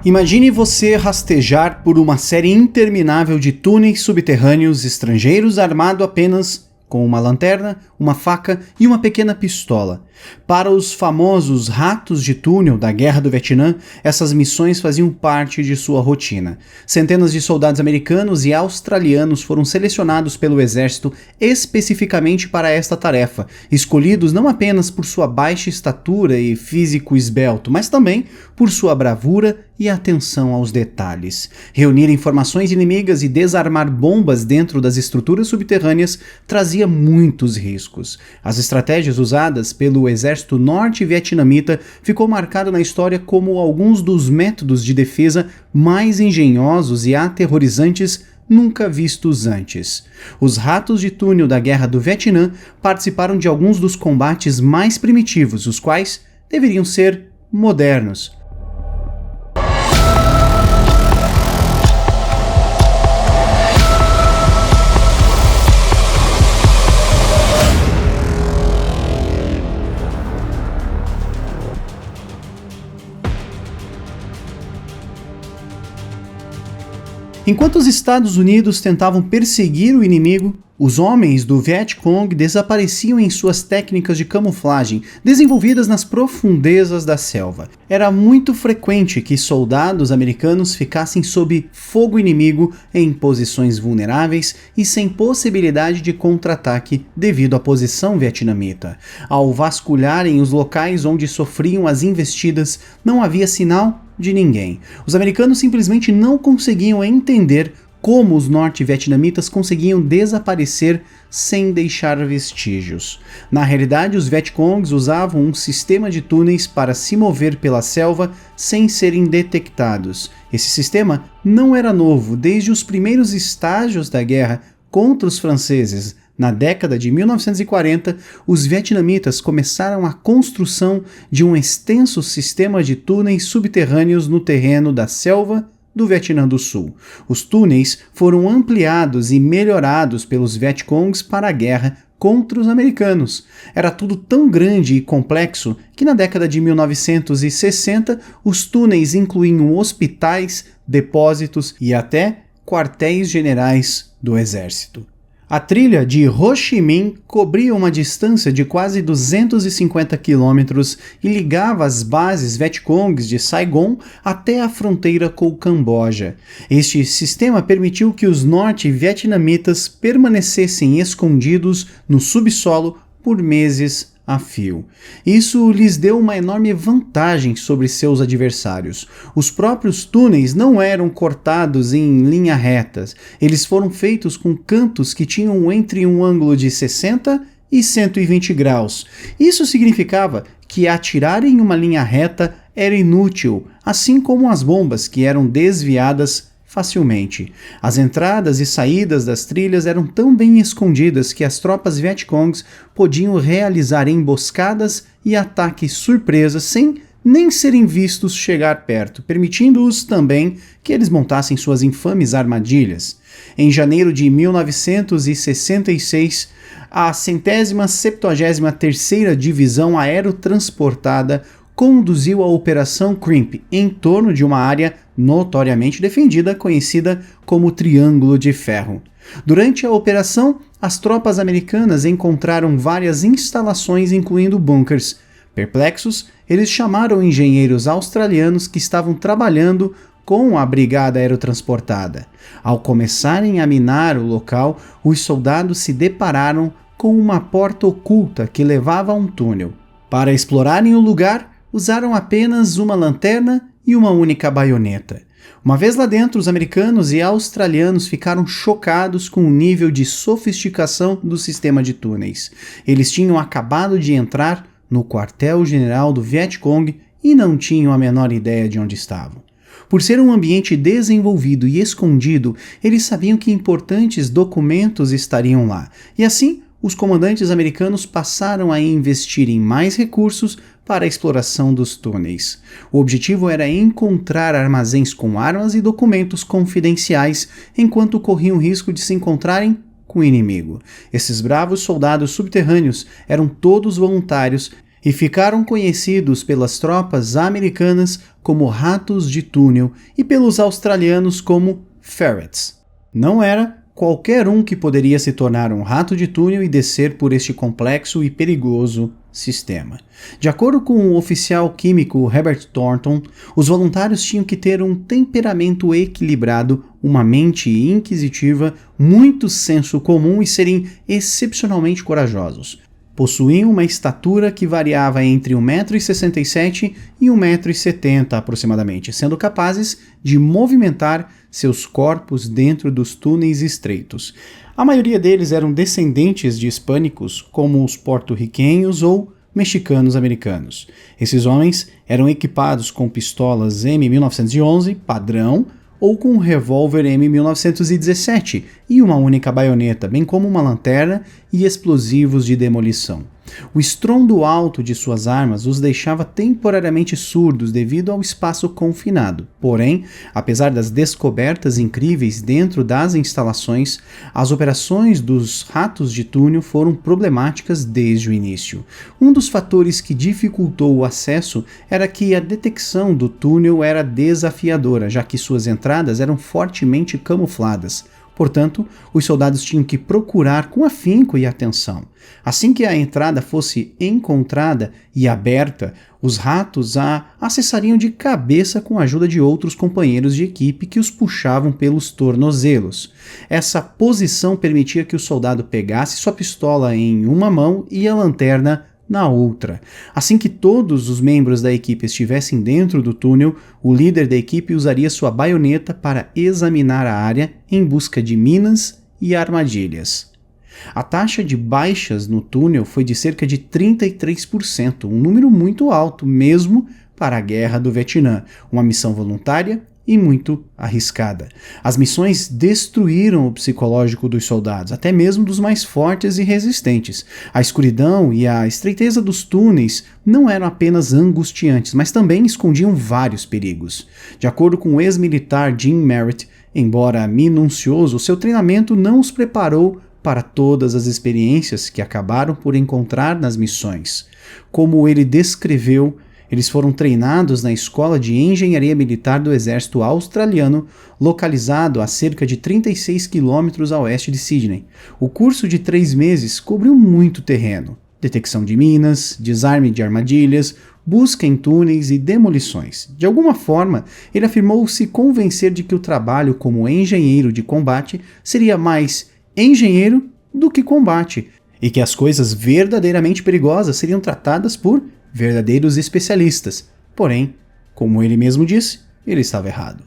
Imagine você rastejar por uma série interminável de túneis subterrâneos estrangeiros armado apenas com uma lanterna, uma faca e uma pequena pistola. Para os famosos ratos de túnel da Guerra do Vietnã, essas missões faziam parte de sua rotina. Centenas de soldados americanos e australianos foram selecionados pelo exército especificamente para esta tarefa, escolhidos não apenas por sua baixa estatura e físico esbelto, mas também por sua bravura e atenção aos detalhes. Reunir informações inimigas e desarmar bombas dentro das estruturas subterrâneas trazia muitos riscos. As estratégias usadas pelo exército norte-vietnamita ficou marcado na história como alguns dos métodos de defesa mais engenhosos e aterrorizantes nunca vistos antes. Os ratos de túnel da Guerra do Vietnã participaram de alguns dos combates mais primitivos, os quais deveriam ser modernos. Enquanto os Estados Unidos tentavam perseguir o inimigo, os homens do Viet Cong desapareciam em suas técnicas de camuflagem, desenvolvidas nas profundezas da selva. Era muito frequente que soldados americanos ficassem sob fogo inimigo em posições vulneráveis e sem possibilidade de contra-ataque devido à posição vietnamita. Ao vasculharem os locais onde sofriam as investidas, não havia sinal de ninguém. Os americanos simplesmente não conseguiam entender como os norte-vietnamitas conseguiam desaparecer sem deixar vestígios. Na realidade, os Vietcongs usavam um sistema de túneis para se mover pela selva sem serem detectados. Esse sistema não era novo desde os primeiros estágios da guerra contra os franceses. Na década de 1940, os vietnamitas começaram a construção de um extenso sistema de túneis subterrâneos no terreno da selva do Vietnã do Sul. Os túneis foram ampliados e melhorados pelos Vietcongs para a guerra contra os americanos. Era tudo tão grande e complexo que na década de 1960 os túneis incluíam hospitais, depósitos e até quartéis generais do exército. A trilha de Ho Chi Minh cobria uma distância de quase 250 quilômetros e ligava as bases Vietcongs de Saigon até a fronteira com o Camboja. Este sistema permitiu que os norte-vietnamitas permanecessem escondidos no subsolo por meses a fio. Isso lhes deu uma enorme vantagem sobre seus adversários. Os próprios túneis não eram cortados em linha reta. Eles foram feitos com cantos que tinham entre um ângulo de 60 e 120 graus. Isso significava que atirar em uma linha reta era inútil, assim como as bombas que eram desviadas facilmente. As entradas e saídas das trilhas eram tão bem escondidas que as tropas Vietcongs podiam realizar emboscadas e ataques surpresas sem nem serem vistos chegar perto, permitindo-os também que eles montassem suas infames armadilhas. Em janeiro de 1966, a 173ª Divisão Aerotransportada conduziu a Operação Crimp em torno de uma área notoriamente defendida, conhecida como Triângulo de Ferro. Durante a operação, as tropas americanas encontraram várias instalações, incluindo bunkers. Perplexos, eles chamaram engenheiros australianos que estavam trabalhando com a brigada aerotransportada. Ao começarem a minar o local, os soldados se depararam com uma porta oculta que levava a um túnel. Para explorarem o lugar, usaram apenas uma lanterna e uma única baioneta. Uma vez lá dentro, os americanos e australianos ficaram chocados com o nível de sofisticação do sistema de túneis. Eles tinham acabado de entrar no quartel-general do Vietcong e não tinham a menor ideia de onde estavam. Por ser um ambiente desenvolvido e escondido, eles sabiam que importantes documentos estariam lá, e assim os comandantes americanos passaram a investir em mais recursos para a exploração dos túneis. O objetivo era encontrar armazéns com armas e documentos confidenciais, enquanto corriam o risco de se encontrarem com o inimigo. Esses bravos soldados subterrâneos eram todos voluntários e ficaram conhecidos pelas tropas americanas como ratos de túnel e pelos australianos como ferrets. Não era qualquer um que poderia se tornar um rato de túnel e descer por este complexo e perigoso sistema. De acordo com o oficial químico Herbert Thornton, os voluntários tinham que ter um temperamento equilibrado, uma mente inquisitiva, muito senso comum e serem excepcionalmente corajosos. Possuíam uma estatura que variava entre 1,67 m e 1,70 m aproximadamente, sendo capazes de movimentar seus corpos dentro dos túneis estreitos. A maioria deles eram descendentes de hispânicos, como os porto-riquenhos ou mexicanos americanos. Esses homens eram equipados com pistolas M1911 padrão ou com um revólver M1917 e uma única baioneta, bem como uma lanterna e explosivos de demolição. O estrondo alto de suas armas os deixava temporariamente surdos devido ao espaço confinado. Porém, apesar das descobertas incríveis dentro das instalações, as operações dos ratos de túnel foram problemáticas desde o início. Um dos fatores que dificultou o acesso era que a detecção do túnel era desafiadora, já que suas entradas eram fortemente camufladas. Portanto, os soldados tinham que procurar com afinco e atenção. Assim que a entrada fosse encontrada e aberta, os ratos a acessariam de cabeça com a ajuda de outros companheiros de equipe que os puxavam pelos tornozelos. Essa posição permitia que o soldado pegasse sua pistola em uma mão e a lanterna na outra. Assim que todos os membros da equipe estivessem dentro do túnel, o líder da equipe usaria sua baioneta para examinar a área em busca de minas e armadilhas. A taxa de baixas no túnel foi de cerca de 33%, um número muito alto mesmo para a Guerra do Vietnã, uma missão voluntária e muito arriscada. As missões destruíram o psicológico dos soldados, até mesmo dos mais fortes e resistentes. A escuridão e a estreiteza dos túneis não eram apenas angustiantes, mas também escondiam vários perigos. De acordo com o ex-militar Jim Merritt, embora minucioso, seu treinamento não os preparou para todas as experiências que acabaram por encontrar nas missões. Como ele descreveu, eles foram treinados na Escola de Engenharia Militar do Exército Australiano, localizado a cerca de 36 quilômetros a oeste de Sydney. O curso de 3 meses cobriu muito terreno: detecção de minas, desarme de armadilhas, busca em túneis e demolições. De alguma forma, ele afirmou se convencer de que o trabalho como engenheiro de combate seria mais engenheiro do que combate, e que as coisas verdadeiramente perigosas seriam tratadas por verdadeiros especialistas. Porém, como ele mesmo disse, ele estava errado.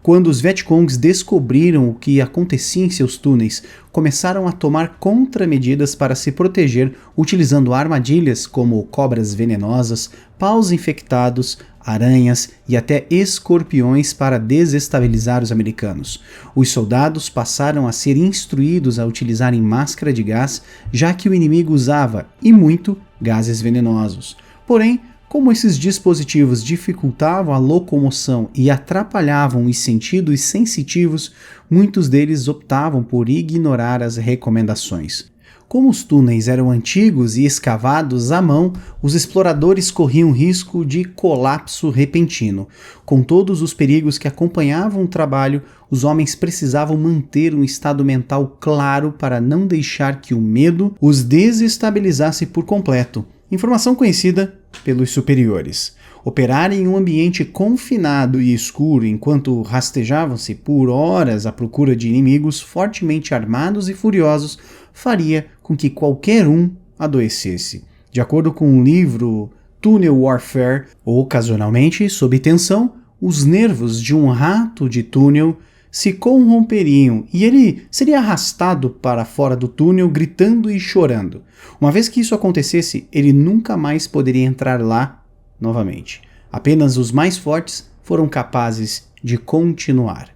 Quando os Vietcongs descobriram o que acontecia em seus túneis, começaram a tomar contramedidas para se proteger, utilizando armadilhas como cobras venenosas, paus infectados, aranhas e até escorpiões para desestabilizar os americanos. Os soldados passaram a ser instruídos a utilizarem máscara de gás, já que o inimigo usava, e muito, gases venenosos. Porém, como esses dispositivos dificultavam a locomoção e atrapalhavam os sentidos sensitivos, muitos deles optavam por ignorar as recomendações. Como os túneis eram antigos e escavados à mão, os exploradores corriam risco de colapso repentino. Com todos os perigos que acompanhavam o trabalho, os homens precisavam manter um estado mental claro para não deixar que o medo os desestabilizasse por completo. Informação conhecida pelos superiores. Operar em um ambiente confinado e escuro enquanto rastejavam-se por horas à procura de inimigos fortemente armados e furiosos faria com que qualquer um adoecesse. De acordo com o livro Tunnel Warfare, ocasionalmente, sob tensão, os nervos de um rato de túnel se corromperiam e ele seria arrastado para fora do túnel gritando e chorando. Uma vez que isso acontecesse, ele nunca mais poderia entrar lá novamente. Apenas os mais fortes foram capazes de continuar.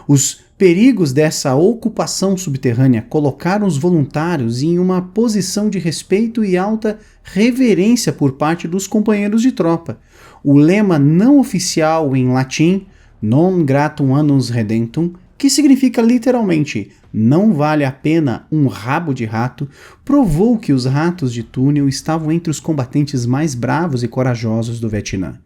Os perigos dessa ocupação subterrânea colocaram os voluntários em uma posição de respeito e alta reverência por parte dos companheiros de tropa. O lema não oficial em latim, Non gratum annus redemptum, que significa literalmente não vale a pena um rabo de rato, provou que os ratos de túnel estavam entre os combatentes mais bravos e corajosos do Vietnã.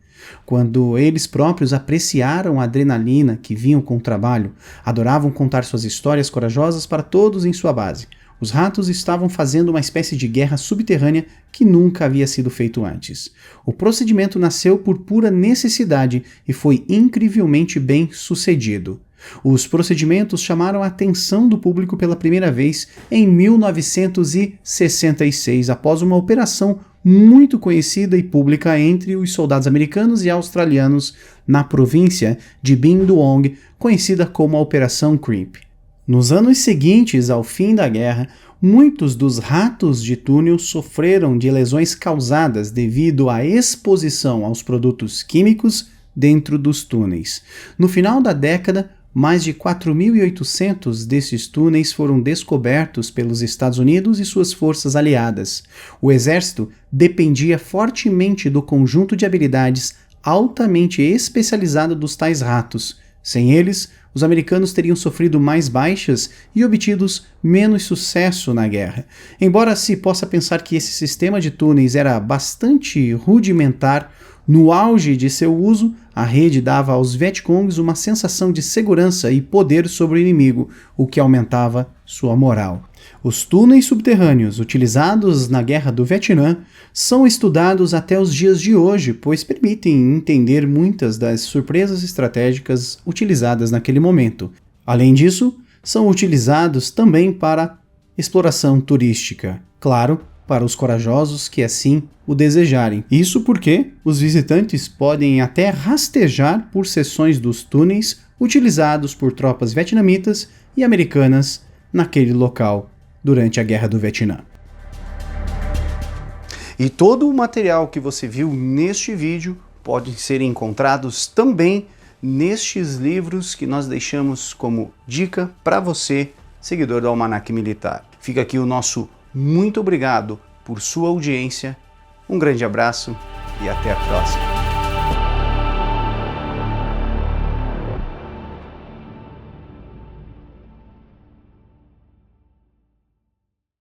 Quando eles próprios apreciaram a adrenalina que vinham com o trabalho, adoravam contar suas histórias corajosas para todos em sua base. Os ratos estavam fazendo uma espécie de guerra subterrânea que nunca havia sido feito antes. O procedimento nasceu por pura necessidade e foi incrivelmente bem sucedido. Os procedimentos chamaram a atenção do público pela primeira vez em 1966, após uma operação muito conhecida e pública entre os soldados americanos e australianos na província de Binh Duong, conhecida como a Operação Creep. Nos anos seguintes ao fim da guerra, muitos dos ratos de túnel sofreram de lesões causadas devido à exposição aos produtos químicos dentro dos túneis. No final da década, mais de 4.800 desses túneis foram descobertos pelos Estados Unidos e suas forças aliadas. O exército dependia fortemente do conjunto de habilidades altamente especializado dos tais ratos. Sem eles, os americanos teriam sofrido mais baixas e obtidos menos sucesso na guerra. Embora se possa pensar que esse sistema de túneis era bastante rudimentar, no auge de seu uso, a rede dava aos Vietcongs uma sensação de segurança e poder sobre o inimigo, o que aumentava sua moral. Os túneis subterrâneos utilizados na Guerra do Vietnã são estudados até os dias de hoje, pois permitem entender muitas das surpresas estratégicas utilizadas naquele momento. Além disso, são utilizados também para exploração turística. Claro, para os corajosos que assim o desejarem. Isso porque os visitantes podem até rastejar por seções dos túneis utilizados por tropas vietnamitas e americanas naquele local durante a Guerra do Vietnã. E todo o material que você viu neste vídeo pode ser encontrados também nestes livros que nós deixamos como dica para você, seguidor do Almanaque Militar. Fica aqui o nosso muito obrigado por sua audiência, um grande abraço e até a próxima.